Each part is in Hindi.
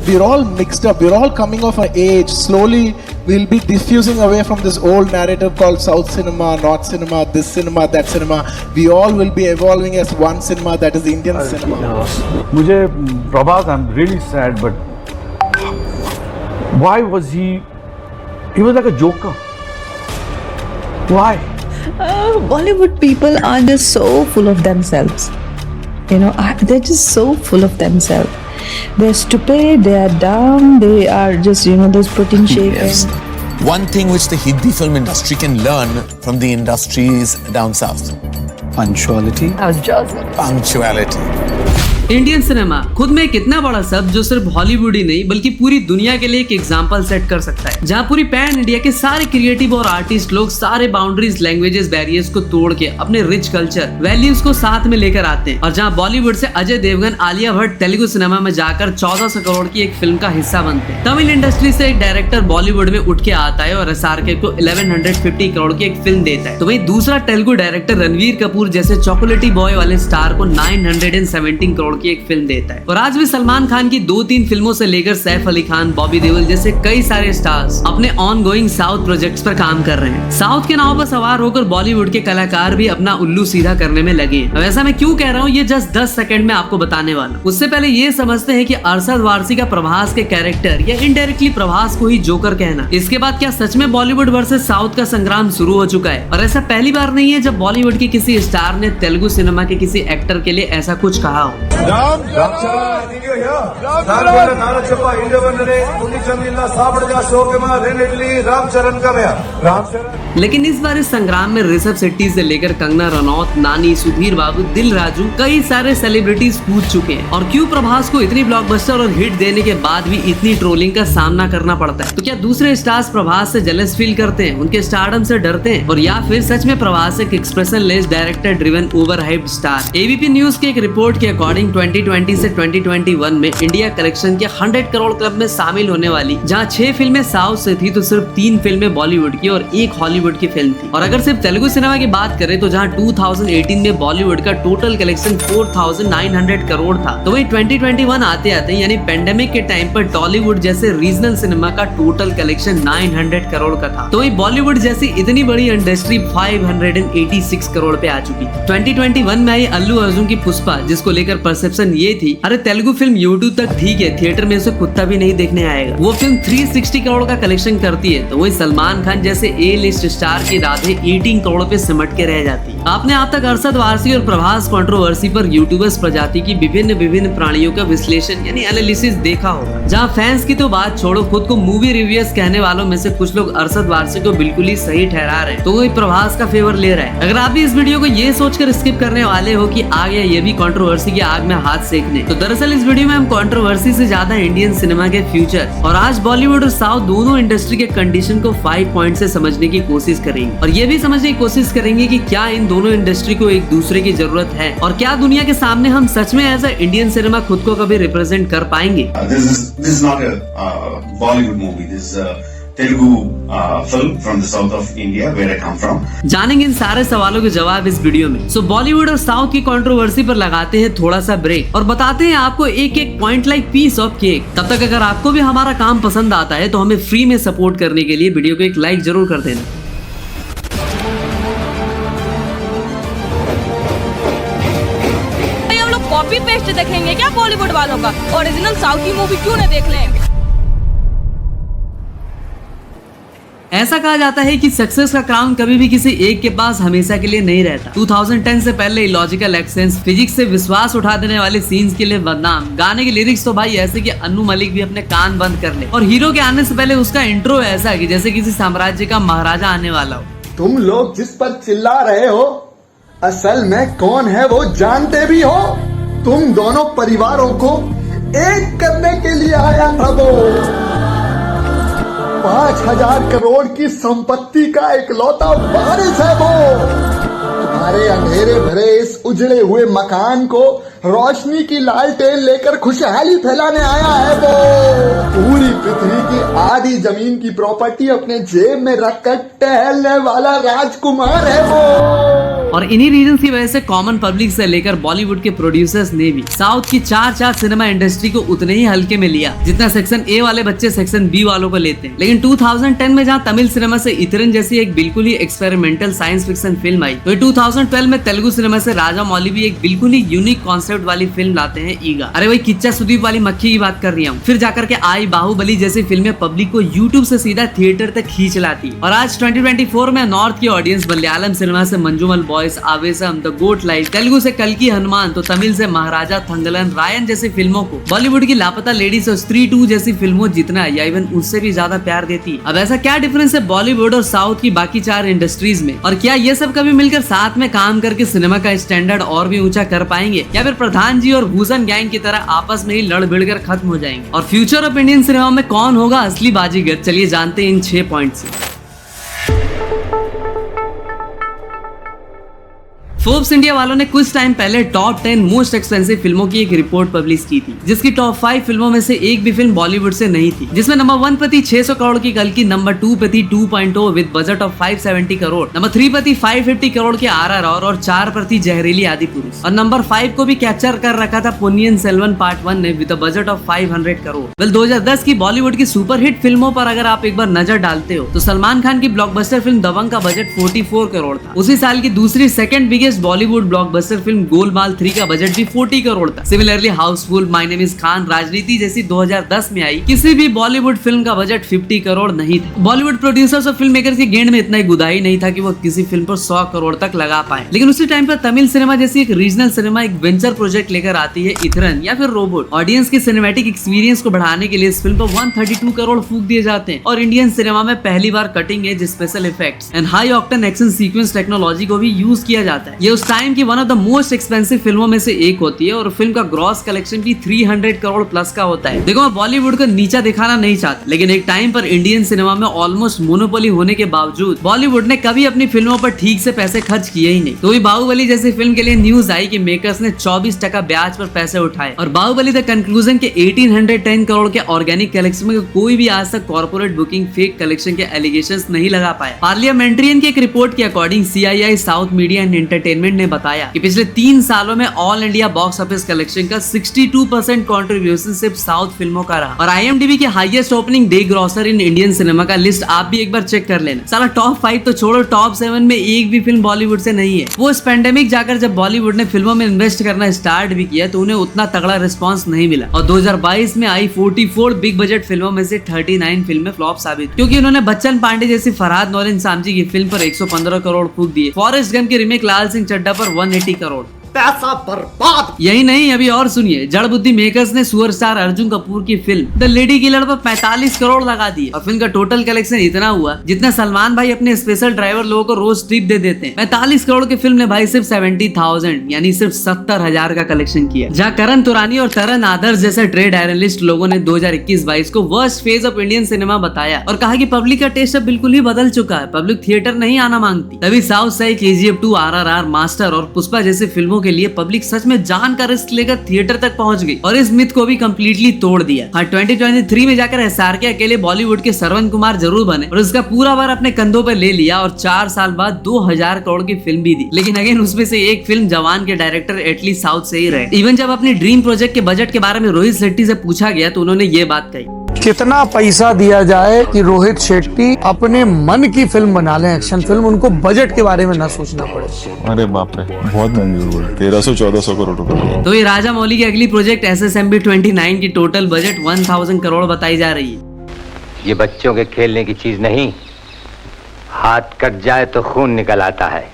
we're all mixed up. We're all coming of an age. Slowly, we'll be diffusing away from this old narrative called South cinema, North cinema, this cinema, that cinema. We all will be evolving as one cinema, that is Indian cinema. मुझे Prabhas, I'm really sad, but why was he was like a joker. Why? Bollywood people are just so full of themselves. You know, they're just so full of themselves. They're stupid, they are dumb, they are just, you know, those protein shake. Yes. One thing which the Hindi film industry can learn from the industries down south. Punctuality. Punctuality. Indian cinema खुद में कितना बड़ा सब जो सिर्फ हॉलीवुड ही नहीं बल्कि पूरी दुनिया के लिए एक एग्जांपल सेट कर सकता है, जहां पूरी पैन इंडिया के सारे क्रिएटिव और आर्टिस्ट लोग सारे बाउंड्रीज, लैंग्वेजेस, बैरियर्स को तोड़ के अपने रिच कल्चर, वैल्यूज को साथ में लेकर आते हैं। और जहां बॉलीवुड से अजय देवगन, आलिया भट्ट तेलुगु सिनेमा में जाकर 1400 करोड़ की एक फिल्म का हिस्सा बनते हैं। तमिल इंडस्ट्री से एक डायरेक्टर बॉलीवुड में उठ के आता है और SRK को 1150 करोड़ की एक फिल्म देता है, तो वही दूसरा तेलुगु डायरेक्टर रणवीर कपूर जैसे चॉकलेटी बॉय वाले स्टार को 917 करोड़ की एक फिल्म देता है। और आज भी सलमान खान की 2-3 फिल्मों से लेकर सैफ अली खान, बॉबी देओल जैसे कई सारे स्टार्स अपने ऑन गोइंग साउथ प्रोजेक्ट्स पर काम कर रहे हैं। साउथ के नाव पर सवार होकर बॉलीवुड के कलाकार भी अपना उल्लू सीधा करने में लगे हैं। अब ऐसा मैं क्यों कह रहा हूँ, ये जस्ट 10 सेकंड में आपको बताने वाला हूँ। उससे पहले ये समझते हैं कि अरशद वारसी का प्रभास के कैरेक्टर या इनडायरेक्टली प्रभास को ही जोकर कहना, इसके बाद क्या सच में बॉलीवुड वर्सेस साउथ का संग्राम शुरू हो चुका है? और ऐसा पहली बार नहीं है जब बॉलीवुड के किसी स्टार ने तेलुगु सिनेमा के किसी एक्टर के लिए ऐसा कुछ कहा हो। लेकिन इस बार इस संग्राम में ऋषभ शेट्टी से लेकर कंगना रनौत, नानी, सुधीर बाबू, दिल राजू, कई सारे सेलिब्रिटीज कूद चुके हैं। और क्यों प्रभास को इतनी ब्लॉकबस्टर और हिट देने के बाद भी इतनी ट्रोलिंग का सामना करना पड़ता है? तो क्या दूसरे स्टार्स प्रभास से जेलस फील करते हैं, उनके स्टारडम से डरते हैं, और या फिर सच में प्रभास एक expression less director driven over hyped star? ABP news की एक रिपोर्ट के अकॉर्डिंग 2020 से 2021 में इंडिया कलेक्शन के 100 करोड़ क्लब में शामिल होने वाली जहां 6 फिल्में साउथ से थी तो सिर्फ 3 फिल्में बॉलीवुड की और 1 हॉलीवुड की फिल्म थी। और अगर सिर्फ तेलुगु सिनेमा की बात करें तो जहां 2018 में बॉलीवुड का टोटल कलेक्शन 4900 करोड़ था, तो वही 2021 आते आते यानी पेंडेमिक के टाइम पर टॉलीवुड जैसे रीजनल सिनेमा का टोटल कलेक्शन 900 करोड़ का था, तो वही बॉलीवुड जैसी इतनी बड़ी इंडस्ट्री 586 करोड़ पे आ चुकी। 2021 में आई अल्लू अर्जुन की पुष्पा, जिसको लेकर परसेप्शन ये थी, अरे तेलुगु फिल्म यूट्यूब तक ठीक है, थिएटर में उसे कुत्ता भी नहीं देखने आएगा। वो फिल्म 360 करोड़ का कलेक्शन करती है, तो वही सलमान खान जैसे ए लिस्ट स्टार की राधे 18 करोड़ पे सिमट के रह जाती है। आपने अब तक अरशद वारसी और प्रभास कंट्रोवर्सी पर यूट्यूबर्स प्रजाति की विभिन्न प्राणियों का विश्लेषण यानी एनालिसिस देखा होगा, जहाँ फैंस की तो बात छोड़ो, खुद को मूवी रिव्यूअर्स कहने वालों में से कुछ लोग अरशद वारसी को बिल्कुल ही सही ठहरा रहे हैं, तो वही प्रभास का फेवर ले रहा है। अगर आप भी इस वीडियो को ये सोचकर स्किप करने वाले हो कि आ गया ये भी कंट्रोवर्सी की आग में हाथ सेकने, तो दरअसल इस वीडियो में हम कंट्रोवर्सी से ज्यादा इंडियन सिनेमा के फ्यूचर और आज बॉलीवुड और साउथ दोनों इंडस्ट्री के कंडीशन को 5 पॉइंट से समझने की कोशिश करेंगे, और ये भी समझने की कोशिश करेंगे कि क्या इन दोनों इंडस्ट्री को एक दूसरे की जरूरत है, और क्या दुनिया के सामने हम सच में एज अ इंडियन सिनेमा खुद को कभी रिप्रेजेंट कर पाएंगे। This is not a Bollywood movie. This is a Telugu film from the south of India, where I come from. जानेंगे इन सारे सवालों के जवाब इस वीडियो में। सो बॉलीवुड और साउथ की कंट्रोवर्सी पर लगाते हैं थोड़ा सा ब्रेक और बताते हैं आपको एक point like piece of cake. तब तक अगर आपको भी हमारा काम पसंद आता है तो हमें फ्री में सपोर्ट करने के लिए वीडियो को एक लाइक जरूर कर देना। हम लोग कॉपी पेस्ट देखेंगे क्या बॉलीवुड वालों का? ओरिजिनल साउथ की मूवी क्यों न देख लें? ऐसा कहा जाता है कि सक्सेस का क्राउन कभी भी किसी एक के पास हमेशा के लिए नहीं रहता। 2010 से पहले इलॉजिकल एक्सेंस, फिजिक्स से विश्वास उठा देने वाले सीन्स के लिए बदनाम, गाने के लिरिक्स तो भाई ऐसे कि अन्नू मलिक भी अपने कान बंद कर ले, और हीरो के आने से पहले उसका इंट्रो ऐसा कि जैसे किसी साम्राज्य का महाराजा आने वाला हो। तुम लोग जिस पर चिल्ला रहे हो असल में कौन है वो जानते भी हो? तुम दोनों परिवारों को एक करने के लिए आया था वो। 5000 करोड़ की संपत्ति का इकलौता वारिस है वो। तुम्हारे अंधेरे भरे इस उजड़े हुए मकान को रोशनी की लालटेन लेकर खुशहाली फैलाने आया है वो। पूरी पृथ्वी की आधी जमीन की प्रॉपर्टी अपने जेब में रखकर टहलने वाला राजकुमार है वो। और इन्हीं रीजन की वजह से कॉमन पब्लिक से लेकर बॉलीवुड के प्रोड्यूसर्स ने भी साउथ की चार सिनेमा इंडस्ट्री को उतने ही हल्के में लिया जितना सेक्शन ए वाले बच्चे सेक्शन बी वालों को लेते हैं। लेकिन 2010 में जहां तमिल सिनेमा से इतरन जैसी एक बिल्कुल ही एक्सपेरिमेंटल साइंस फिक्शन फिल्म आई, तो 2012 में तेलुगु सिनेमा से राजा मौली भी एक बिल्कुल ही यूनिक कॉन्सेप्ट वाली फिल्म लाते हैं, ईगा। अरे वही किच्चा सुदीप वाली मक्खी की बात कर रही हूँ। फिर जाकर के आई बाहुबली जैसी फिल्में पब्लिक को यूट्यूब से सीधा थिएटर तक खींच लाती। और आज 2024 में नॉर्थ की ऑडियंस मलयालम सिनेमा से Manjummel Boys, Aavesham, The Goat Life, Telugu से कल्कि हनुमान, तो तमिल से महाराजा थंगलन रायन जैसी फिल्मों को बॉलीवुड की लापता लेडीज और स्त्री 2 जैसी फिल्मों जितना या इवन उससे भी ज्यादा प्यार देती। अब ऐसा क्या डिफरेंस है बॉलीवुड और साउथ की बाकी 4 इंडस्ट्रीज में, और क्या ये सब कभी मिलकर साथ में काम करके सिनेमा का स्टैंडर्ड और भी ऊंचा कर पाएंगे, या फिर प्रधान जी और भूषण गैंग की तरह आपस में ही लड़ भिड़ कर खत्म हो जाएंगे? और फ्यूचर ऑफ इंडियन सिनेमा में कौन होगा असली बाजीगर, चलिए जानते हैं इन 6 पॉइंट से। फोर्ब्स इंडिया वालों ने कुछ टाइम पहले टॉप 10 मोस्ट एक्सपेंसिव फिल्मों की एक रिपोर्ट पब्लिश की थी, जिसकी टॉप 5 फिल्मों में से एक भी फिल्म बॉलीवुड से नहीं थी, जिसमें नंबर 1 पर थी 600 करोड़ की कल्कि, नंबर 2 पे थी 2.0 with budget of 570 crore, number 3 पर थी 550 करोड़ के RRR और 4 पर थी जहरीली आदिपुरुष, और नंबर 5 को भी कैप्चर कर रखा था पोन्नियिन सेल्वन पार्ट 1 ने with budget of 500 crore. Well 2010 की बॉलीवुड की सुपरहिट फिल्मों पर अगर आप एक बार नजर डालते हो तो सलमान खान की ब्लॉकबस्टर फिल्म दबंग का बजट 44 करोड़ था। उसी साल की दूसरी second biggest Bollywood blockbuster film Golmaal 3 का बजट भी 40 करोड़ था। Similarly Housefull, my name is Khan, राजनीति जैसी 2010 में आई किसी भी बॉलीवुड फिल्म का बजट 50 करोड़ नहीं था। बॉलीवुड प्रोड्यूसर्स और फिल्म मेकर्स की गेंद में इतना ही गुदाई नहीं था कि वो किसी फिल्म पर 100 करोड़ तक लगा पाए। लेकिन उसी टाइम पर तमिल सिनेमा जैसी एक रीजनल सिनेमा एक वेंचर प्रोजेक्ट लेकर आती है, इथरन या फिर रोबोट। ऑडियंस के सिनेमैटिक एक्सपीरियंस को बढ़ाने के लिए इस फिल्म पर 132 करोड़ फूंक दिए जाते हैं, और इंडियन सिनेमा में पहली बार cutting edge special effects and high octane action sequence technology को भी यूज किया जाता है। ये उस टाइम की one of the most expensive फिल्मों में से एक होती है, और फिल्म का ग्रॉस कलेक्शन भी 300 करोड़ प्लस का होता है। देखो, मैं बॉलीवुड को नीचा दिखाना नहीं चाहता, लेकिन एक टाइम पर इंडियन सिनेमा में ऑलमोस्ट मोनोपोली होने के बावजूद बॉलीवुड ने कभी अपनी फिल्मों पर ठीक से पैसे खर्च किए ही नहीं। तो भी बाहुबली जैसी फिल्म के लिए न्यूज आई कि मेकर्स ने 24% ब्याज पर पैसे उठाए, और बाहुबली द कंक्लूजन के 1810 करोड़ के ऑर्गेनिक कलेक्शन में कोई भी आज तक कॉर्पोरेट बुकिंग फेक कलेक्शन के एलिगेशंस नहीं लगा पाए। पार्लियामेंट्रियन की एक रिपोर्ट के according CII south media and entertainment ने बताया कि पिछले 3 सालों में all India box office collection का 62% कंट्रीब्यूशन सिर्फ साउथ फिल्मों का रहा। और IMDb की highest opening day grocer in Indian cinema का लिस्ट आप भी एक बार चेक कर लेना। साला टॉप 5 तो छोड़ो, टॉप 7 में एक भी फिल्म बॉलीवुड से नहीं है। वो इस पेंडेमिक जाकर जब बॉलीवुड ने फिल्मों में इन्वेस्ट करना स्टार्ट भी किया तो उन्हें उतना तगड़ा रिस्पॉन्स नहीं मिला, और 2022 में आई 44 बिग बजट फिल्मों में से 39 फिल्में फ्लॉप साबित, क्योंकि उन्होंने बच्चन पांडे जैसी फरहाद नौरिन सामजी की फिल्म पर 115 करोड़ फूंक दिए, फॉरेस्ट गम की रीमेक लाल सिंह चड्ढा पर 180 करोड़। पैसा बर्बाद। यही नहीं, अभी और सुनिए, जड़ बुद्धि मेकर्स ने सुपरस्टार अर्जुन कपूर की फिल्म द लेडी किलर पर 45 करोड़ लगा दिए, और फिल्म का टोटल कलेक्शन इतना हुआ जितना सलमान भाई अपने स्पेशल ड्राइवर लोगों को रोज टिप दे देते हैं। 45 करोड़ की फिल्म ने भाई सिर्फ 70,000 यानी सिर्फ 70,000 का कलेक्शन किया। जहाँ करण तुरानी और तरन आदर्श जैसे ट्रेड एनालिस्ट लोगों ने 2021-22 को worst phase of Indian cinema बताया, और कहा कि पब्लिक का टेस्ट अब बिल्कुल ही बदल चुका है, पब्लिक थिएटर नहीं आना मांगती। तभी साउथ से KGF 2, RRR, मास्टर और पुष्पा जैसी फिल्मों के लिए पब्लिक सच में जान का रिस्क लेकर थिएटर तक पहुंच गई, और इस मिथ को भी कंप्लीटली तोड़ दिया। हाँ, 2023 में जाकर SRK अकेले बॉलीवुड के श्रवण कुमार जरूर बने और उसका पूरा बार अपने कंधों पर ले लिया, और 4 साल बाद 2000 करोड़ की फिल्म भी दी। लेकिन अगेन उसमें से एक फिल्म जवान के डायरेक्टर एटलीस्ट साउथ से ही रहे। इवन जब अपनी ड्रीम प्रोजेक्ट के बजट के बारे में रोहित शेट्टी से पूछा गया तो उन्होंने ये बात कही, कितना पैसा दिया जाए कि रोहित शेट्टी अपने मन की फिल्म बना लें, एक्शन फिल्म, उनको बजट के बारे में ना सोचना पड़े। अरे बाप रे, बहुत महंगी हुई, 1300-1400 करोड़ रुपए। तो ये राजा मौली की अगली प्रोजेक्ट SSMB 29 की टोटल बजट 1000 करोड़ बताई जा रही है। ये बच्चों के खेलने की चीज नहीं, हाथ कट जाए तो खून निकल आता है।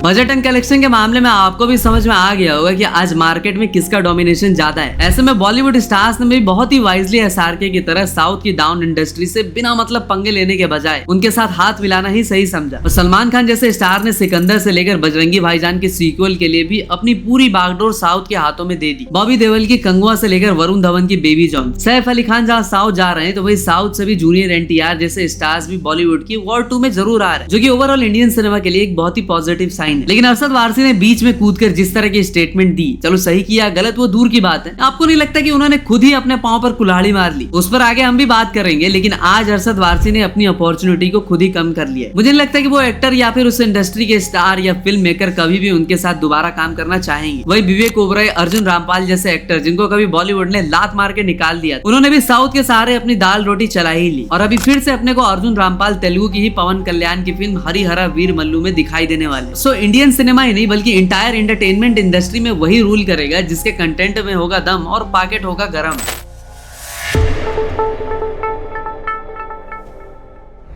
बजट एंड कलेक्शन के मामले में आपको भी समझ में आ गया होगा कि आज मार्केट में किसका डोमिनेशन ज्यादा है। ऐसे में बॉलीवुड स्टार्स ने भी बहुत ही वाइजली SRK की तरह साउथ की डाउन इंडस्ट्री से बिना मतलब पंगे लेने के बजाय उनके साथ हाथ मिलाना ही सही समझा। और सलमान खान जैसे स्टार ने सिकंदर से लेकर बजरंगी भाईजान के सीक्वल के लिए भी अपनी पूरी बागडोर साउथ के हाथों में दे दी। बॉबी देओल की कंगुआ से लेकर वरुण धवन की बेबी जॉन, सैफ अली खान जहाँ साउथ जा रहे हैं तो वही साउथ से भी जूनियर NTR जैसे स्टार्स भी बॉलीवुड की वॉर 2 में जरूर आ रहे हैं, जो की ओवरऑल इंडियन सिनेमा के लिए एक बहुत ही पॉजिटिव साइन लाइन है। लेकिन अरशद वारसी ने बीच में कूदकर जिस तरह की स्टेटमेंट दी, चलो सही किया गलत वो दूर की बात है, आपको नहीं लगता कि उन्होंने खुद ही अपने पांव पर कुल्हाड़ी मार ली? उस पर आगे हम भी बात करेंगे, लेकिन आज अरशद वारसी ने अपनी अपॉर्चुनिटी को खुद ही कम कर लिया। मुझे नहीं लगता कि वो एक्टर या फिर उस इंडस्ट्री के स्टार या फिल्म मेकर कभी भी उनके साथ दोबारा काम करना चाहेंगे। वही विवेक ओबराय, अर्जुन रामपाल जैसे एक्टर जिनको कभी बॉलीवुड ने लात मार के निकाल दिया, उन्होंने भी साउथ के सहारे अपनी दाल रोटी चला ही ली, और अभी फिर से अपने को अर्जुन रामपाल तेलुगु की ही पवन कल्याण की फिल्म हरिहरा वीर मल्लू में दिखाई देने वाले। सो इंडियन सिनेमा ही नहीं बल्कि इंटायर एंटरटेनमेंट इंडस्ट्री में वही रूल करेगा जिसके कंटेंट में होगा दम और पॉकेट होगा गरम।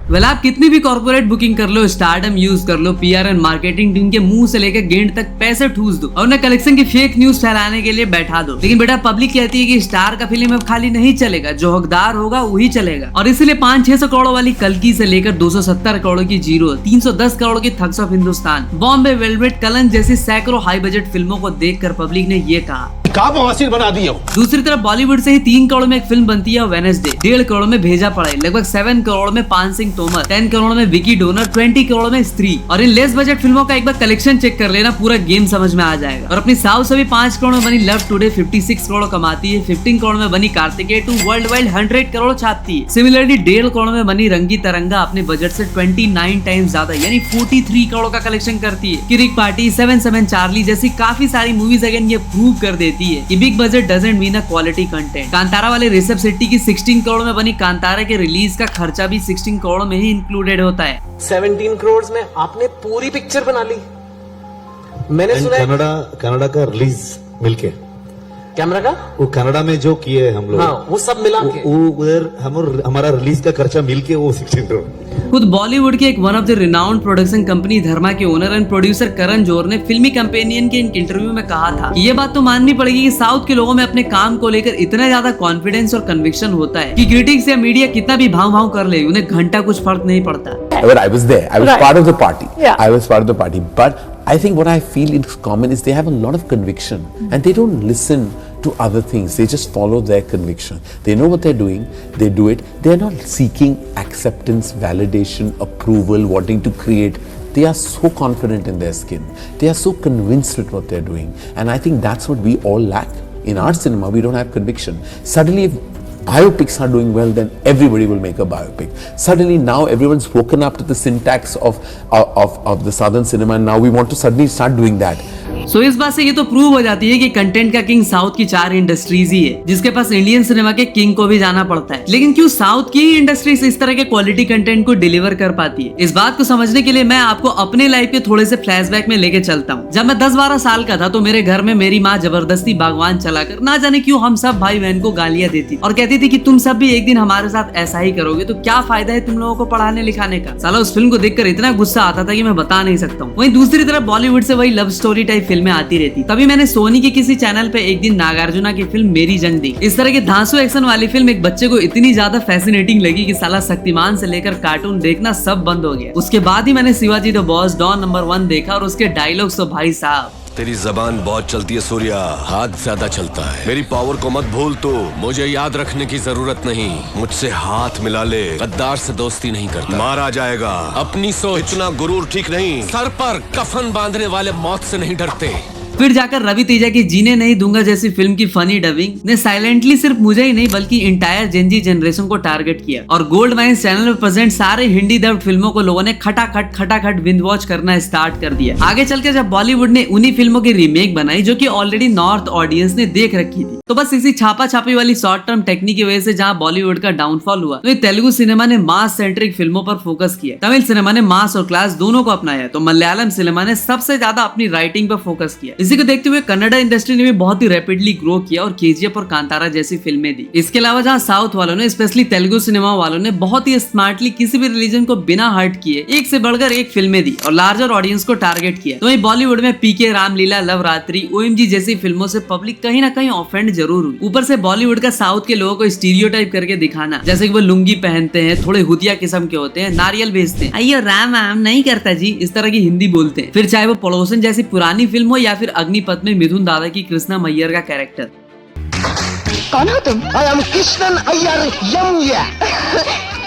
वेल आप कितनी भी कॉर्पोरेट बुकिंग कर लो, स्टारडम यूज कर लो, पीआर एंड मार्केटिंग टीम के मुंह से लेकर गेंद तक पैसे ठूस दो और उन्हें कलेक्शन की फेक न्यूज फैलाने के लिए बैठा दो, लेकिन बेटा पब्लिक कहती है कि स्टार का फिल्म अब खाली नहीं चलेगा, जो हकदार होगा वही चलेगा। और इसलिए 500-600 करोड़ वाली कल्की से लेकर 270 करोड़ की जीरो, 310 करोड़ की thugs of Hindustan, Bombay velvet, kiln जैसी सैकड़ों हाई बजट फिल्मों को देखकर पब्लिक ने ये कहा बना दिया। दूसरी तरफ बॉलीवुड से ही 3 करोड़ में एक फिल्म बनती है वेडनेसडे, 1.5 करोड़ में भेजा पड़े, लगभग 7 करोड़ में पान सिंह तोमर, 10 करोड़ में विकी डोनर, 20 करोड़ में स्त्री। और इन लेस बजट फिल्मों का एक बार कलेक्शन चेक कर लेना, पूरा गेम समझ में आ जाएगा। और अपनी साउथ से भी 5 करोड़ में बनी लव टुडे 56 करोड़ कमाती है, 15 करोड़ में बनी कार्तिकेय 2 वर्ल्ड वाइड 100 करोड़ छापती है। सिमिलरली 1.5 करोड़ में बनी रंगी तरंगा अपने बजट से 29 टाइम्स ज्यादा यानी 43 करोड़ का कलेक्शन करती है। किरिक पार्टी, 7 चार्ली जैसी काफी सारी मूवीज अगेन ये प्रूव कर देती है कि big budget doesn't mean a quality content. Kantara वाले ऋषभ शेट्टी की 16 करोड़ में बनी कांतारा के रिलीज का खर्चा भी 16 करोड़ में ही इंक्लूडेड होता है। 17 करोड़ में आपने पूरी पिक्चर बना ली। मैंने सुना कनाडा का रिलीज मिलके, कैमरा का वो कनाडा में जो किए हम लोग, हाँ, वो सब मिला के उधर हमारा रिलीज का खर्चा मिलके वो 16 करोड़। खुद बॉलीवुड के एक one of the renowned production company Dharma के owner and producer Karan Johar ने फिल्मी कंपेनियन के इंटरव्यू में कहा था कि ये बात तो माननी पड़ेगी कि साउथ के लोगों में अपने काम को लेकर इतना ज्यादा कॉन्फिडेंस और कन्विक्शन होता है कि क्रिटिक्स या मीडिया कितना भी भाव भाव कर ले, उन्हें घंटा कुछ फर्क नहीं पड़ता। I was there. I was part of the party. I was part of the party. But I think what I feel in common is they have a lot of conviction and they don't listen to other things. They just follow their conviction. They know what they're doing. They do it. They're not seeking acceptance, validation, approval, wanting to create. They are so confident in their skin. They are so convinced with what they're doing. And I think that's what we all lack. In our cinema, we don't have conviction. Suddenly, if biopics are doing well, then everybody will make a biopic. Suddenly now everyone's woken up to the syntax of the southern cinema and now we want to suddenly start doing that. सो इस बात से ये तो प्रूव हो जाती है कि कंटेंट का किंग साउथ की 4 इंडस्ट्रीज ही है, जिसके पास इंडियन सिनेमा के किंग को भी जाना पड़ता है। लेकिन क्यों साउथ की ही इंडस्ट्रीज इस तरह के क्वालिटी कंटेंट को डिलीवर कर पाती है? इस बात को समझने के लिए मैं आपको अपने लाइफ के थोड़े से फ्लैशबैक में लेके चलता हूँ। जब मैं 10-12 साल का था तो मेरे घर में मेरी माँ जबरदस्ती बागवान चलाकर ना जाने क्यों हम सब भाई बहन को गालियां देती और कहती थी कि तुम सब भी एक दिन हमारे साथ ऐसा ही करोगे तो क्या फायदा है तुम लोगों को पढ़ाने लिखाने का। साला उस फिल्म को देखकर इतना गुस्सा आता था कि मैं बता नहीं सकता हूँ। वहीं दूसरी तरफ बॉलीवुड से वही लव स्टोरी टाइप फिल्में आती रहती। तभी मैंने सोनी के किसी चैनल पे एक दिन नागार्जुना की फिल्म मेरी जंग दी। इस तरह की धांसू एक्शन वाली फिल्म एक बच्चे को इतनी ज्यादा फैसिनेटिंग लगी कि साला शक्तिमान से लेकर कार्टून देखना सब बंद हो गया। उसके बाद ही मैंने Shivaji The Boss, Don number 1 देखा और उसके डायलॉग्स तो भाई साहब। तेरी जबान बहुत चलती है सूर्या, हाथ ज्यादा चलता है। मेरी पावर को मत भूल तू, मुझे याद रखने की जरूरत नहीं। मुझसे हाथ मिला ले, गद्दार से दोस्ती नहीं करता, मारा जाएगा। अपनी सोच, इतना गुरूर ठीक नहीं। सर पर कफन बांधने वाले मौत से नहीं डरते। फिर जाकर रवि तेजा की जीने नहीं दूंगा जैसी फिल्म की फनी डबिंग ने साइलेंटली सिर्फ मुझे ही नहीं बल्कि इंटायर जेनजी जनरेशन को टारगेट किया और गोल्ड माइंस चैनल में प्रेजेंट सारे हिंदी डब्ड फिल्मों को लोगों ने खटाखट बिंज वॉच करना स्टार्ट कर दिया। आगे चलकर जब बॉलीवुड ने उन्हीं फिल्मों की रीमेक बनाई जो कि ऑलरेडी नॉर्थ ऑडियंस ने देख रखी थी, तो बस इसी छापा छापी वाली शॉर्ट टर्म टेक्निक की वजह से जहाँ बॉलीवुड का डाउनफॉल हुआ तो तेलुगु सिनेमा ने मास सेंट्रिक फिल्मों पर फोकस किया, तमिल सिनेमा ने मास और क्लास दोनों को अपनाया, तो मलयालम सिनेमा ने सबसे ज्यादा अपनी राइटिंग पर फोकस किया। इसी को देखते हुए कन्नड़ इंडस्ट्री ने भी बहुत ही रैपिडली ग्रो किया और केजीएफ और कांतारा जैसी फिल्में दी। इसके अलावा जहां साउथ वालों ने स्पेशली तेलुगु सिनेमा वालों ने बहुत ही स्मार्टली किसी भी रिलीजन को बिना हर्ट किए एक से बढ़कर एक फिल्में दी और लार्जर ऑडियंस को टारगेट किया। तो वहीं बॉलीवुड में पीके, रामलीला, लवरात्रि, ओएमजी जैसी फिल्मों से पब्लिक कहीं ना कहीं ऑफेंड जरूर हुई। ऊपर से बॉलीवुड का साउथ के लोगों को स्टीरियोटाइप करके दिखाना, जैसे कि वो लुंगी पहनते हैं, थोड़े हुतिया किस्म के होते हैं, नारियल बेचते हैं, अयो राम नहीं करता जी, इस तरह की हिंदी बोलते हैं। फिर चाहे वो पड़ोसन जैसी पुरानी फिल्म हो या फिर अग्निपथ में मिथुन दादा की कृष्णा मैयर का कैरेक्टर। कौन हो तुम? I am कृष्णन अय्यर यम।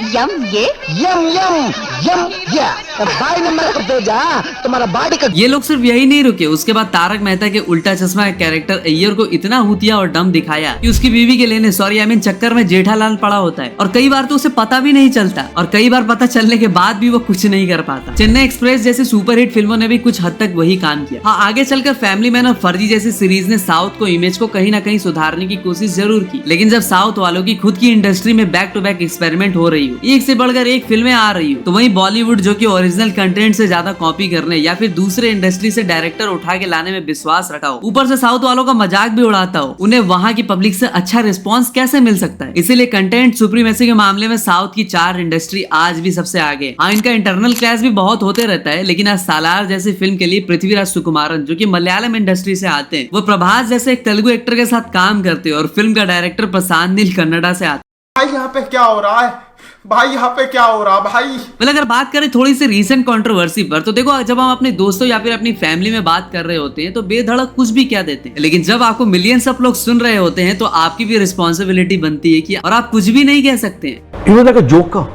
यम ये यम यम यम या भाई नंबर को दे जा तुम्हारा बॉडी का। ये लोग सिर्फ यही नहीं रुके, उसके बाद तारक मेहता के उल्टा चश्मा के कैरेक्टर अय्यर को इतना हुतिया और डम दिखाया कि उसकी बीवी के लेने चक्कर में जेठालाल पड़ा होता है और कई बार तो उसे पता भी नहीं चलता और कई बार पता चलने के बाद भी वो कुछ नहीं कर पाता। चेन्नई एक्सप्रेस जैसी सुपरहिट फिल्मों ने भी कुछ हद तक वही काम किया। हाँ, आगे चलकर फैमिली मैन और फर्जी जैसी सीरीज ने साउथ को इमेज को कहीं ना कहीं सुधारने की कोशिश जरूर की, लेकिन जब साउथ वालों की खुद की इंडस्ट्री में बैक टू बैक एक्सपेरिमेंट हो रही हो, एक से बढ़कर एक फिल्में आ रही हो, तो वहीं बॉलीवुड जो कि ओरिजिनल कंटेंट से ज्यादा कॉपी करने या फिर दूसरे इंडस्ट्री से डायरेक्टर उठा के लाने में विश्वास रखा हो, ऊपर से साउथ वालों का मजाक भी उड़ाता हो, उन्हें वहाँ की पब्लिक से अच्छा रिस्पॉन्स कैसे मिल सकता है? इसीलिए कंटेंट सुप्रीमेसी के मामले में साउथ की 4 इंडस्ट्री आज भी सबसे आगे। हाँ, इनका इंटरनल क्लैश भी बहुत होते रहता है, लेकिन आज सालार जैसी फिल्म के लिए पृथ्वीराज सुकुमारन जो कि मलयालम इंडस्ट्री से आते हैं, वो प्रभास जैसे एक तेलुगु एक्टर के साथ काम करते हैं और फिल्म का डायरेक्टर प्रशांत नील कन्नडा से आता है। भाई यहाँ पे क्या हो रहा है? भाई यहाँ पे क्या हो रहा भाई? मतलब अगर बात करें थोड़ी सी रीसेंट कंट्रोवर्सी पर, तो देखो जब हम अपने दोस्तों या फिर अपनी फैमिली में बात कर रहे होते हैं तो बेधड़क कुछ भी क्या देते हैं, लेकिन जब आपको मिलियंस ऑफ लोग सुन रहे होते हैं तो आपकी भी रिस्पॉन्सिबिलिटी बनती है कि और आप कुछ भी नहीं कह सकते हैं।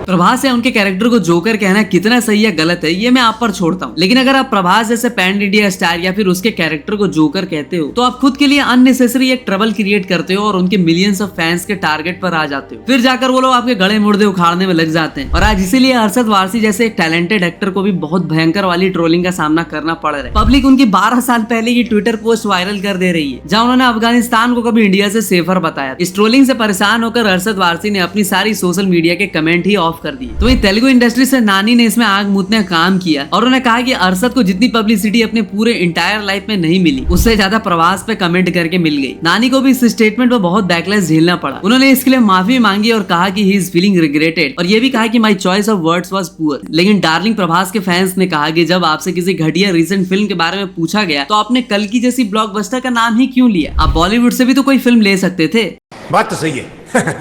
प्रभास या उनके कैरेक्टर को जोकर कहना कितना सही या गलत है ये मैं आप पर छोड़ता हूँ, लेकिन अगर आप प्रभास जैसे पैन इंडिया स्टार या फिर उसके कैरेक्टर को जोकर कहते हो तो आप खुद के लिए अननेसेसरी एक ट्रबल क्रिएट करते हो और उनके मिलियंस ऑफ फैंस के टारगेट पर आ जाते हो। फिर जाकर वो लोग आपके गले मुर्दे उखाड़ने में लग जाते हैं और आज इसीलिए अरशद वारसी जैसे एक टैलेंटेड एक्टर को भी बहुत भयंकर वाली ट्रोलिंग का सामना करना पड़ रहा है। पब्लिक उनकी 12 साल पहले की ट्विटर पोस्ट वायरल कर दे रही है जहाँ उन्होंने अफगानिस्तान को कभी इंडिया से सेफर बताया। इस ट्रोलिंग से परेशान होकर अरशद वारसी ने अपनी सारी सोशल मीडिया के कमेंट ही ऑफ कर दिए। तो वहीं तेलुगु इंडस्ट्री से नानी ने इसमें आग मूतने का काम किया और उन्होंने कहा कि अरशद को जितनी पब्लिसिटी अपने पूरे इंटायर लाइफ में नहीं मिली उससे ज्यादा प्रभास पे कमेंट करके मिल गई। नानी को भी इस स्टेटमेंट पर बहुत बैकलैश झेलना पड़ा। उन्होंने इसके लिए माफी मांगी और कहा कि ही इज फीलिंग रिग्रेटेड और ये भी कहा कि my choice of words was poor. लेकिन डार्लिंग प्रभास के फैंस ने कहा कि जब आपसे किसी घटिया रीसेंट फिल्म के बारे में पूछा गया तो आपने कल की जैसी ब्लॉकबस्टर का नाम ही क्यों लिया? आप बॉलीवुड से भी तो कोई फिल्म ले सकते थे। बात तो सही है।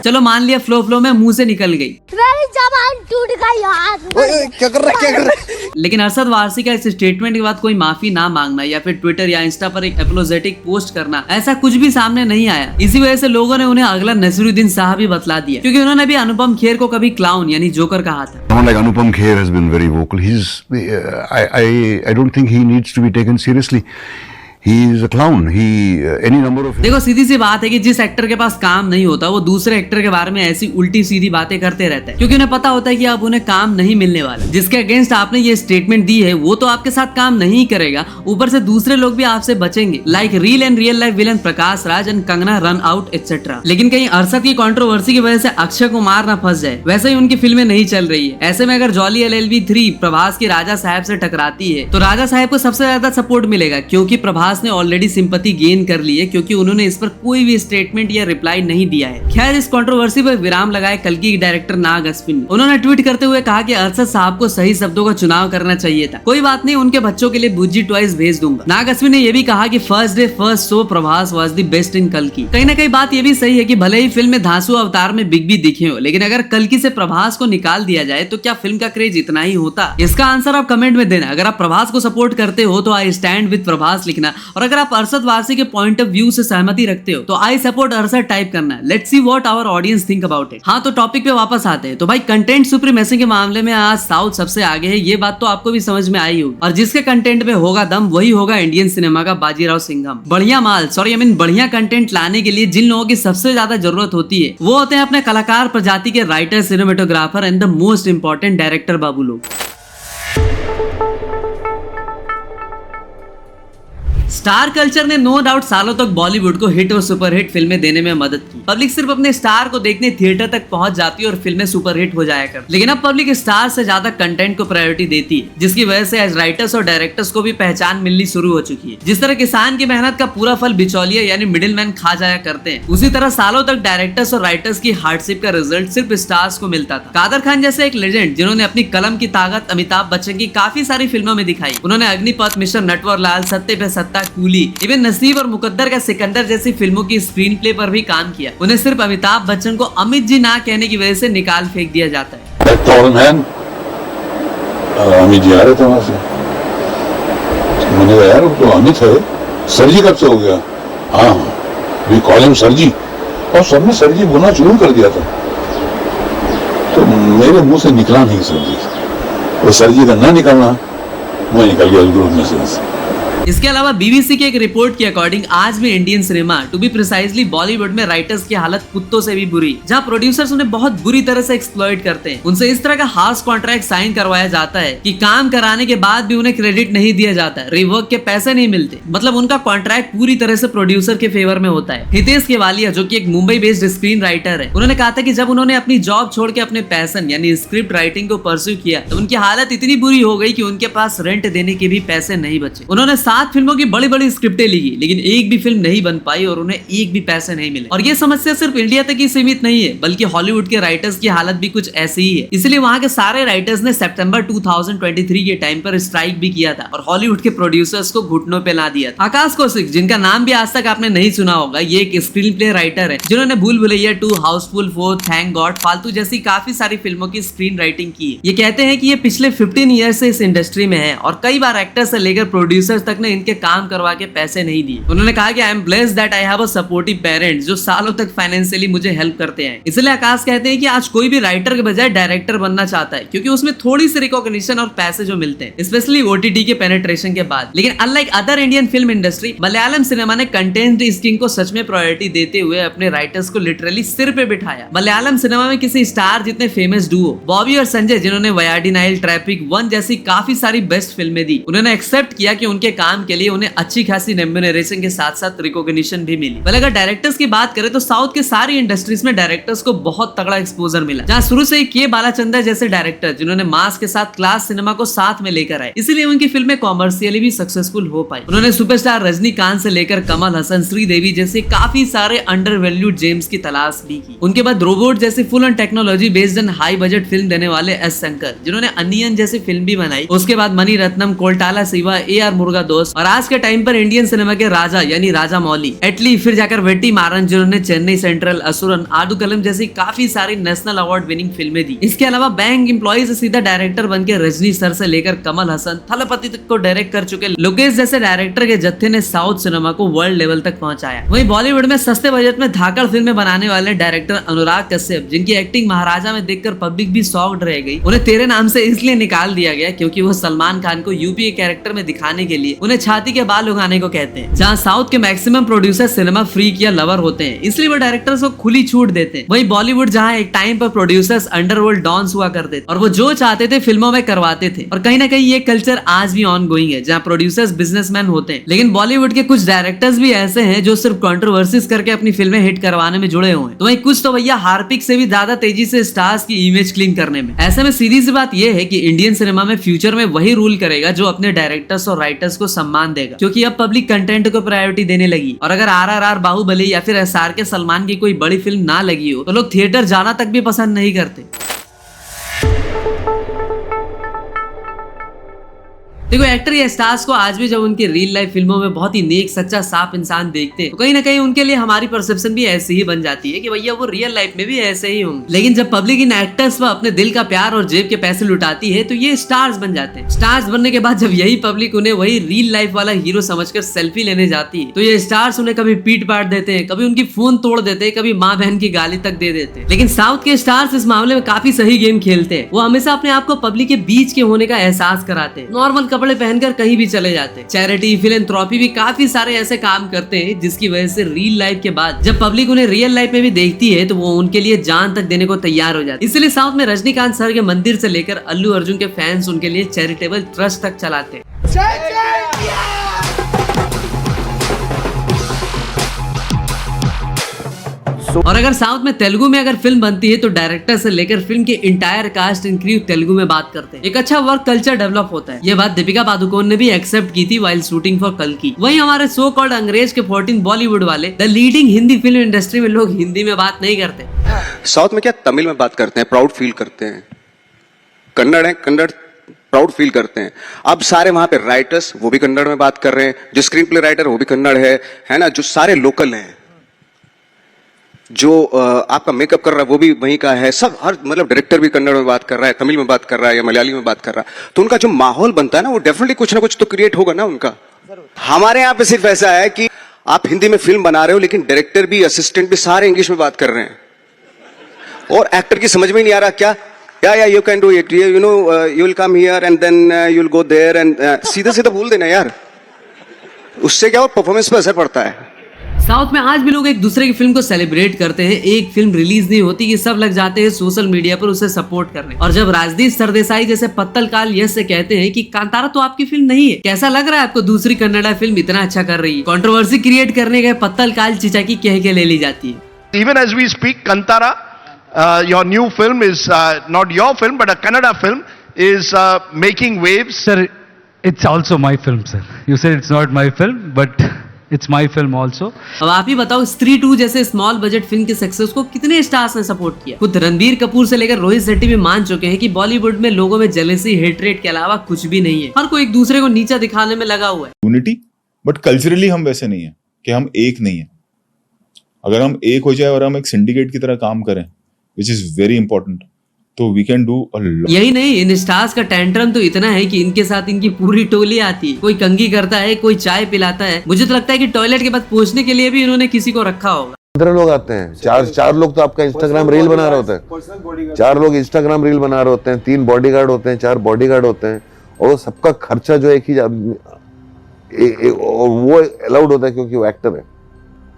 चलो मान लिया फ्लो में मुंह से निकल गई, जबान टूट गई यार। क्या कर रहा है? लेकिन अरशद वारसी का इस स्टेटमेंट के बाद कोई माफी ना मांगना या फिर ट्विटर या इंस्टा पर एक एपोलोजेटिक पोस्ट करना, ऐसा कुछ भी सामने नहीं आया। इसी वजह से लोगों ने उन्हें अगला नसीरुद्दीन साहब ही बतला दिया, क्योंकि उन्होंने भी अनुपम खेर को कभी क्लाउन यानी जोकर कहा था। Someone like Anupam Kher has been very vocal. I don't think he needs to be taken seriously. He is a clown. Any number of. देखो सीधी सी बात है कि जिस एक्टर के पास काम नहीं होता वो दूसरे एक्टर के बारे में ऐसी उल्टी सीधी बातें करते रहते हैं, क्योंकि उन्हें पता होता है कि अब उन्हें काम नहीं मिलने वाला। जिसके अगेंस्ट आपने ये स्टेटमेंट दी है वो तो आपके साथ काम नहीं करेगा, ऊपर से दूसरे लोग भी आपसे बचेंगे, like real life villain Prakash Raj and Kangana run out etcetera. लेकिन कहीं अरशद की कंट्रोवर्सी की वजह से अक्षय कुमार ना फंस जाए, वैसे ही उनकी फिल्में नहीं चल रही है। ऐसे में अगर जॉली LLB 3 प्रभास की राजा साहब से टकराती है तो राजा साहब को सबसे ज्यादा सपोर्ट मिलेगा, क्योंकि प्रभास ने ऑलरेडी सिंपैथी गेन कर ली है, क्योंकि उन्होंने इस पर कोई भी स्टेटमेंट या रिप्लाई नहीं दिया है। खैर, इस कंट्रोवर्सी पर विराम लगाए कल्कि डायरेक्टर नाग अश्विन। उन्होंने ट्वीट करते हुए कहा कि अरशद साहब को सही शब्दों का चुनाव करना चाहिए था। कोई बात नहीं, उनके बच्चों के लिए बुज्जी टॉयज भेज दूंगा। नाग अश्विन ने यह भी कहा कि first day first show Prabhas was the best in कल्कि। कहीं ना कहीं बात यह भी सही है कि भले ही फिल्म में धांसू अवतार में बिग बी दिखे हो, लेकिन अगर कल्कि से प्रभास को निकाल दिया जाए तो क्या फिल्म का क्रेज इतना ही होता? इसका आंसर आप कमेंट में देना। अगर आप प्रभास को सपोर्ट करते हो तो आई स्टैंड विद प्रभास लिखना, और अगर आप अरशद वारसी के पॉइंट ऑफ व्यू से सहमति रखते हो तो आई सपोर्ट अरशद टाइप करना है। Let's see what our audience think about it. हाँ, तो टॉपिक पे वापस आते हैं। तो भाई, कंटेंट सुप्रीमेसी के मामले में आज साउथ सबसे आगे है, ये बात तो आपको भी समझ में आई होगी। और जिसके कंटेंट में होगा दम वही होगा इंडियन सिनेमा का बाजीराव सिंघम। बढ़िया माल, बढ़िया कंटेंट लाने के लिए जिन लोगों की सबसे ज्यादा जरूरत होती है वो होते हैं अपने कलाकार प्रजाति के writer, cinematographer and the most important director बाबू लोग। स्टार कल्चर ने नो डाउट सालों तक बॉलीवुड को हिट और सुपरहिट फिल्में देने में मदद की। पब्लिक सिर्फ अपने स्टार को देखने थिएटर तक पहुंच जाती है और फिल्में सुपरहिट हो जाया कर। लेकिन अब पब्लिक स्टार से ज्यादा कंटेंट को प्रायोरिटी देती है, जिसकी वजह से आज राइटर्स और डायरेक्टर्स को भी पहचान मिलनी शुरू हो चुकी है। जिस तरह किसान की मेहनत का पूरा फल बिचौलिया यानी मिडिल मैन खा जाया करते हैं, उसी तरह सालों तक डायरेक्टर्स और राइटर्स की हार्डशिप का रिजल्ट सिर्फ स्टार्स को मिलता था। कादर खान जैसे एक लेजेंड जिन्होंने अपनी कलम की ताकत अमिताभ बच्चन की काफी सारी फिल्मों में दिखाई। उन्होंने अग्निपथ, मिस्टर नटवरलाल, सत्ते पे सत्ता, कूली, इवन नसीब और मुकद्दर का सिकंदर जैसी फिल्मों की स्क्रीन प्ले पर भी काम किया। उन्हें सिर्फ अमिताभ बच्चन को अमित जी ना कहने की वजह से निकाल फेंक दिया जाता है। अमित जी आ रहे थे वहां से, मैंने कहा यार वो तो अमित है, सर जी कब से हो गया? हाँ, वी कॉल हिम सर जी, और सबने सर जी बोलना शुरू कर दिया था। मेरे मुंह से निकला नहीं सर जी, वो सर जी का ना निकलना, मैं निकल गया उस ग्रुप में से। इसके अलावा बीबीसी की एक रिपोर्ट के अकॉर्डिंग आज भी Indian cinema, to be precisely Bollywood में राइटर्स की हालत कुत्तों से भी बुरी, जहां प्रोड्यूसर्स उन्हें बहुत बुरी तरह से एक्सप्लॉइट करते हैं। उनसे इस तरह का हार्श कॉन्ट्रैक्ट साइन करवाया जाता है कि काम कराने के बाद भी उन्हें क्रेडिट नहीं दिया जाता, रिवर्क के पैसे नहीं मिलते। मतलब उनका कॉन्ट्रैक्ट पूरी तरह से प्रोड्यूसर के फेवर में होता है। हितेश केवालिया, जो कि एक मुंबई बेस्ड स्क्रीन राइटर है, उन्होंने कहा था कि जब उन्होंने अपनी जॉब छोड़ के अपने पैशन यानी स्क्रिप्ट राइटिंग को परस्यू किया तो उनकी हालत इतनी बुरी हो गई कि उनके पास रेंट देने के भी पैसे नहीं बचे। उन्होंने 7 फिल्मों की बड़ी स्क्रिप्टें लिखी, लेकिन एक भी फिल्म नहीं बन पाई और उन्हें एक भी पैसे नहीं मिले। और ये समस्या सिर्फ इंडिया तक ही सीमित नहीं है, बल्कि हॉलीवुड के राइटर्स की हालत भी कुछ ऐसी ही है। इसलिए वहां के सारे राइटर्स ने सितंबर 2023 के टाइम पर स्ट्राइक भी किया था और हॉलीवुड के प्रोड्यूसर्स को घुटनों पे ला दिया था। आकाश कौशिक, जिनका नाम भी आज तक आपने नहीं सुना होगा, ये एक स्क्रीन प्ले राइटर है जिन्होंने भूल भुलैया 2, हाउसफुल 4, थैंक गॉड, फालतू जैसी काफी सारी फिल्मों की स्क्रीन राइटिंग की है। ये कहते हैं कि ये पिछले 15 ईयर से इस इंडस्ट्री में है और कई बार एक्टर से लेकर प्रोड्यूसर्स तक ने इनके काम करवा के पैसे नहीं दिए। उन्होंने कहा कि I am blessed that I have a supportive parents जो सालों तक फाइनेंशियली मुझे हेल्प करते हैं। इसलिए आकाश कहते हैं कि आज कोई भी राइटर के बजाय डायरेक्टर बनना चाहता है, क्योंकि उसमें थोड़ी सी रिकॉग्निशन और पैसे जो मिलते हैं, स्पेशली ओटीटी के पेनिट्रेशन के बाद। लेकिन unlike other Indian film industry, Malayalam cinema ने कंटेंट स्किंग को सच में प्रायोरिटी देते हुए अपने राइटर्स को लिटरली सिर पे बिठाया। मलयालम सिनेमा में किसी स्टार जितने फेमस डुओ बॉबी और संजय, जिन्होंने वयाडी नाइल, ट्रैफिक 1 जैसी काफी सारी बेस्ट फिल्में दी, उन्होंने एक्सेप्ट किया कि उनके काम के लिए उन्हें अच्छी खासी रेम्यूनरेशन के साथ साथ रिकॉग्निशन भी मिली। पर अगर डायरेक्टर्स की बात करें तो साउथ के सारी इंडस्ट्रीज में डायरेक्टर्स को बहुत तगड़ा एक्सपोजर मिला, जहां शुरू से ही के बालाचंद्र जैसे डायरेक्टर, जिन्होंने मास के साथ क्लास सिनेमा को साथ में लेकर आए, इसीलिए उनकी फिल्में कॉमर्शियली भी सक्सेसफुल हो पाई। उन्होंने सुपरस्टार रजनीकांत से लेकर कमल हसन, श्रीदेवी जैसे काफी सारे अंडर वैल्यूड जेम्स की तलाश भी की। उनके बाद रोबोट जैसी full on technology based on high budget film देने वाले एस शंकर, जिन्होंने अनियन जैसी फिल्म भी बनाई। उसके बाद मणि रत्नम, कोलटाला सिवा, AR मुरुगा दोस्त और आज के टाइम पर इंडियन सिनेमा के राजा यानी राजा मौली, एटली, फिर जाकर वेट्टी मारन, जिन्होंने चेन्नई सेंट्रल, असुरन, आडू कलम जैसी काफी सारी नेशनल अवार्ड विनिंग फिल्में दी। इसके अलावा बैंक एम्प्लॉय से सीधा डायरेक्टर बनके रजनी सर से लेकर कमल हसन, थलपति तक को डायरेक्ट कर चुके लोकेश जैसे डायरेक्टर के जत्थे ने साउथ सिनेमा को वर्ल्ड लेवल तक पहुंचाया। वहीं बॉलीवुड में सस्ते बजट में धाकड़ फिल्में बनाने वाले डायरेक्टर अनुराग कश्यप, जिनकी एक्टिंग महाराजा में देखकर पब्लिक भी शॉक्ड रह गई, उन्हें तेरे नाम से इसलिए निकाल दिया गया क्योंकि वो सलमान खान को यूपी के कैरेक्टर में दिखाने के लिए उन्हें छाती के बाल उगाने को कहते हैं। जहाँ साउथ के मैक्सिमम प्रोड्यूसर सिनेमा फ्रीक या लवर होते हैं, इसलिए वो डायरेक्टर्स को खुली छूट देते हैं। वहीं बॉलीवुड, जहां एक टाइम पर प्रोड्यूसर्स अंडरवर्ल्ड डॉन्स हुआ करते थे और वो जो चाहते थे फिल्मों में करवाते थे, और कहीं ना कहीं ये कल्चर आज भी ऑन गोइंग है, जहां प्रोड्यूसर्स बिजनेसमैन होते हैं। लेकिन बॉलीवुड के कुछ डायरेक्टर्स भी ऐसे हैं जो सिर्फ कंट्रोवर्सीज करके अपनी फिल्में हिट करवाने में जुड़े हुए हैं। तो वहीं कुछ तो भैया हार्पिक से भी ज्यादा तेजी से स्टार्स की इमेज क्लीन करने में। ऐसे में सीधी सी बात यह है कि इंडियन सिनेमा में फ्यूचर में वही रूल करेगा जो अपने डायरेक्टर्स और राइटर्स को सम्मान देगा, क्योंकि अब पब्लिक कंटेंट को प्रायोरिटी देने लगी। और अगर RRR, बाहुबली या फिर SRK सलमान की कोई बड़ी फिल्म ना लगी हो तो लोग थिएटर जाना तक भी पसंद नहीं करते। देखो, एक्टर या स्टार्स को आज भी जब उनकी रियल लाइफ फिल्मों में बहुत ही नेक, सच्चा, साफ इंसान देखते हैं तो कहीं ना कहीं उनके लिए हमारी परसेप्शन भी ऐसी ही बन जाती है कि भैया वो रियल लाइफ में भी ऐसे ही होंगे। लेकिन जब पब्लिक इन एक्टर्स पर अपने दिल का प्यार और जेब के पैसे लुटाती है तो ये स्टार्स बन जाते हैं। स्टार्स बनने के बाद जब यही पब्लिक उन्हें वही रियल लाइफ वाला हीरो समझकर सेल्फी लेने जाती है तो ये स्टार्स उन्हें कभी पीट पाट देते हैं, कभी उनकी फोन तोड़ देते हैं, कभी माँ बहन की गाली तक दे देते हैं। लेकिन साउथ के स्टार्स इस मामले में काफी सही गेम खेलते हैं। वो हमेशा अपने आप को पब्लिक के बीच के होने का एहसास कराते हैं। नॉर्मल कपड़े पहनकर कहीं भी चले जाते हैं। चैरिटी, फिलैंथ्रोपी भी काफी सारे ऐसे काम करते हैं जिसकी वजह से रियल लाइफ के बाद जब पब्लिक उन्हें रियल लाइफ में भी देखती है तो वो उनके लिए जान तक देने को तैयार हो जाती है। इसलिए साउथ में रजनीकांत सर के मंदिर से लेकर अल्लू अर्जुन के फैंस उनके लिए चैरिटेबल ट्रस्ट तक चलाते हैं। और अगर साउथ में तेलुगु में अगर फिल्म बनती है तो डायरेक्टर से लेकर फिल्म के entire cast and crew Telugu में बात करते हैं। एक अच्छा वर्क कल्चर डेवलप होता है। ये बात दीपिका पादुकोण ने भी एक्सेप्ट की थी वाइल शूटिंग फॉर कल्कि। वहीं हमारे सो कॉल्ड अंग्रेज के 14 बॉलीवुड वाले the leading Hindi film industry में लोग हिंदी में बात नहीं करते। साउथ में क्या तमिल में बात करते हैं, प्राउड फील करते हैं। कन्नड़ है, कन्नड़ प्राउड फील करते हैं। अब सारे वहां पे राइटर्स वो भी कन्नड़ में बात कर रहे हैं, जो स्क्रीन प्ले राइटर वो भी कन्नड़ है ना, जो सारे लोकल हैं, जो आपका मेकअप कर रहा है वो भी वहीं का है, सब हर मतलब डायरेक्टर भी कन्नड़ में बात कर रहा है, तमिल में बात कर रहा है या मलयाली में बात कर रहा है, तो उनका जो माहौल बनता है ना वो डेफिनेटली कुछ ना कुछ तो क्रिएट होगा ना उनका। हमारे यहाँ पे सिर्फ ऐसा है कि आप हिंदी में फिल्म बना रहे हो लेकिन डायरेक्टर भी, असिस्टेंट भी सारे इंग्लिश में बात कर रहे हैं और एक्टर की समझ में नहीं आ रहा क्या Yeah, you can do it. You know, you will come here and then you'll go there and सीधे सीधे बोल देना यार. उससे क्या हो, परफॉर्मेंस पे असर पड़ता है. साउथ में आज भी लोग एक दूसरे की फिल्म को सेलिब्रेट करते हैं। एक फिल्म रिलीज नहीं होती कि सब लग जाते हैं सोशल मीडिया पर उसे सपोर्ट करने। और जब राजदीप सरदेसाई जैसे पत्तलकाल यश से कहते हैं कि कांतारा तो आपकी फिल्म नहीं है, कैसा लग रहा है आपको दूसरी कन्नड़ा फिल्म इतना अच्छा कर रही है? कंट्रोवर्सी क्रिएट करने गए पत्तलकाल चिचाकी कह के ले ली जाती है। Even as we speak, Kantara, your new film is not your film, but a Kannada film is making waves. Sir, it's also my film, sir. You said it's not my film, but it's my film also. अब आप ही बताओ, स्त्री 2 जैसे स्मॉल बजट फिल्म के सक्सेस को कितने स्टार्स ने सपोर्ट किया? खुद रणबीर कपूर से लेकर रोहित शेट्टी भी मान चुके हैं कि बॉलीवुड में लोगों में जेलसी, हेट्रेट के अलावा कुछ भी नहीं है। हर कोई एक दूसरे को नीचा दिखाने में लगा हुआ है। यूनिटी, बट कल्चरली हम वैसे नहीं है कि हम एक नहीं है। अगर हम एक हो जाए और हम एक सिंडिकेट की तरह काम करें, विच इज वेरी इंपॉर्टेंट, तो we can do a lot. यही नहीं, इन स्टार्स का टेंट्रम तो इतना है कि इनके साथ इनकी पूरी टोली आती है। कोई कंघी करता है, कोई चाय पिलाता है। मुझे तो लगता है कि टॉयलेट के बाद पहुंचने के लिए भी इन्होंने किसी को रखा होगा। 15 लोग आते हैं, चार लोग तो आपका इंस्टाग्राम रील बना रहे होते हैं, 4 लोग इंस्टाग्राम रील बना रहे होते हैं, 3 बॉडीगार्ड होते हैं, 4 बॉडीगार्ड होते हैं, और वो सबका खर्चा जो एक ही वो अलाउड होता है क्योंकि वो एक्टर है।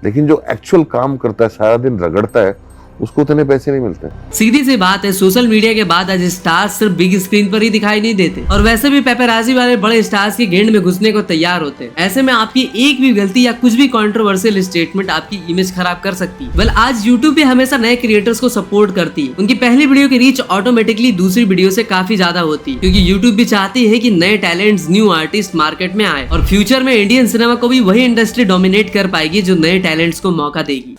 लेकिन जो एक्चुअल काम करता है, सारा दिन रगड़ता है, उसको उतने पैसे नहीं मिलते। सीधी सी बात है, सोशल मीडिया के बाद आज स्टार्स सिर्फ बिग स्क्रीन पर ही दिखाई नहीं देते, और वैसे भी पेपराजी वाले बड़े स्टार्स की गेंद में घुसने को तैयार होते हैं। ऐसे में आपकी एक भी गलती या कुछ भी कंट्रोवर्शियल स्टेटमेंट आपकी इमेज खराब कर सकती है। आज यूट्यूब भी हमेशा नए क्रिएटर्स को सपोर्ट करती है। उनकी पहली वीडियो की रीच ऑटोमेटिकली दूसरी वीडियो से काफी ज्यादा होती है, क्योंकि यूट्यूब भी चाहती है कि नए टैलेंट्स, न्यू आर्टिस्ट मार्केट में आए, और फ्यूचर में इंडियन सिनेमा को भी वही इंडस्ट्री डोमिनेट कर पाएगी जो नए टैलेंट्स को मौका देगी।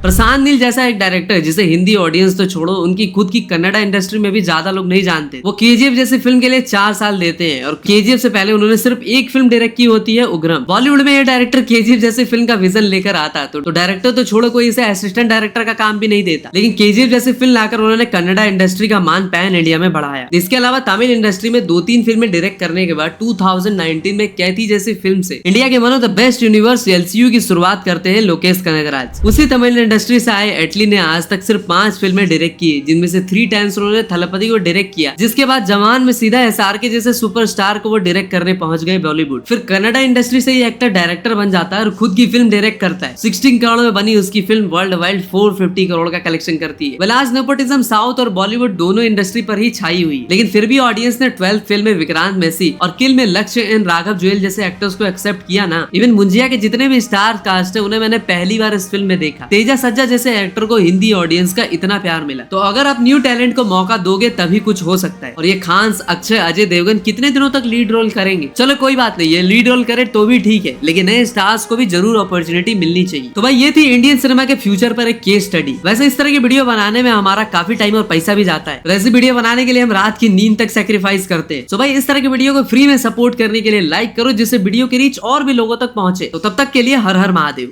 प्रशांत नील जैसा एक डायरेक्टर है जिसे हिंदी ऑडियंस तो छोड़ो, उनकी खुद की कन्नड़ा इंडस्ट्री में भी ज्यादा लोग नहीं जानते। वो केजीएफ जैसी फिल्म के लिए 4 साल देते हैं, और केजीएफ से पहले उन्होंने सिर्फ एक फिल्म डायरेक्ट की होती है, उग्रम। बॉलीवुड में ये डायरेक्टर केजीएफ जैसी फिल्म का विजन लेकर आता तो डायरेक्टर तो छोड़ो, कोई इसे असिस्टेंट डायरेक्टर का काम भी नहीं देता। लेकिन केजीएफ जैसी फिल्म लाकर उन्होंने कन्नड़ा इंडस्ट्री का मान पैन इंडिया में बढ़ाया। इसके अलावा तमिल इंडस्ट्री में 2-3 फिल्में डायरेक्ट करने के बाद 2019 में कैथी जैसी फिल्म से इंडिया के one of the best universe LCU की शुरुआत करते हैं लोकेश कनगराज। उसी तमिल इंडस्ट्री से आए एटली ने आज तक सिर्फ 5 फिल्में डायरेक्ट की, जिनमें से 3 टाइम्स उन्होंने थलपति को डायरेक्ट किया, जिसके बाद जवान में सीधा एसआरके जैसे सुपरस्टार को वो डायरेक्ट करने पहुंच गए बॉलीवुड। फिर कन्नड़ा इंडस्ट्री से ये एक्टर डायरेक्टर बन जाता है और खुद की फिल्म डायरेक्ट करता है। 16 करोड़ में बनी उसकी फिल्म वर्ल्ड वाइड 450 करोड़ का कलेक्शन करती है। आज नेपोटिज्म साउथ और बॉलीवुड दोनों इंडस्ट्री पर ही छाई हुई, लेकिन फिर भी ऑडियंस ने 12th फिल्म में विक्रांत मैसी और किल में लक्ष्य एंड राघव जुएल जैसे एक्टर्स को एक्सेप्ट किया ना। इवन मुंजिया के जितने भी स्टार कास्ट है, उन्हें मैंने पहली बार इस फिल्म में देखा। तेजा सज्जा जैसे एक्टर को हिंदी ऑडियंस का इतना प्यार मिला। तो अगर आप न्यू टैलेंट को मौका दोगे तभी कुछ हो सकता है। और ये खान्स, अक्षय, अजय देवगन कितने दिनों तक लीड रोल करेंगे? चलो कोई बात नहीं, ये लीड रोल करे तो भी ठीक है, लेकिन नए स्टार्स को भी जरूर अपॉर्चुनिटी मिलनी चाहिए। तो भाई ये थी इंडियन सिनेमा के फ्यूचर पर एक केस स्टडी। वैसे इस तरह की वीडियो बनाने में हमारा काफी टाइम और पैसा भी जाता है। ऐसी वीडियो बनाने के लिए हम रात की नींद तक सेक्रीफाइस करते हैं। तो भाई इस तरह की वीडियो को फ्री में सपोर्ट करने के लिए लाइक करो, जिससे वीडियो की रीच और भी लोगों तक पहुंचे। तो तब तक के लिए हर हर महादेव।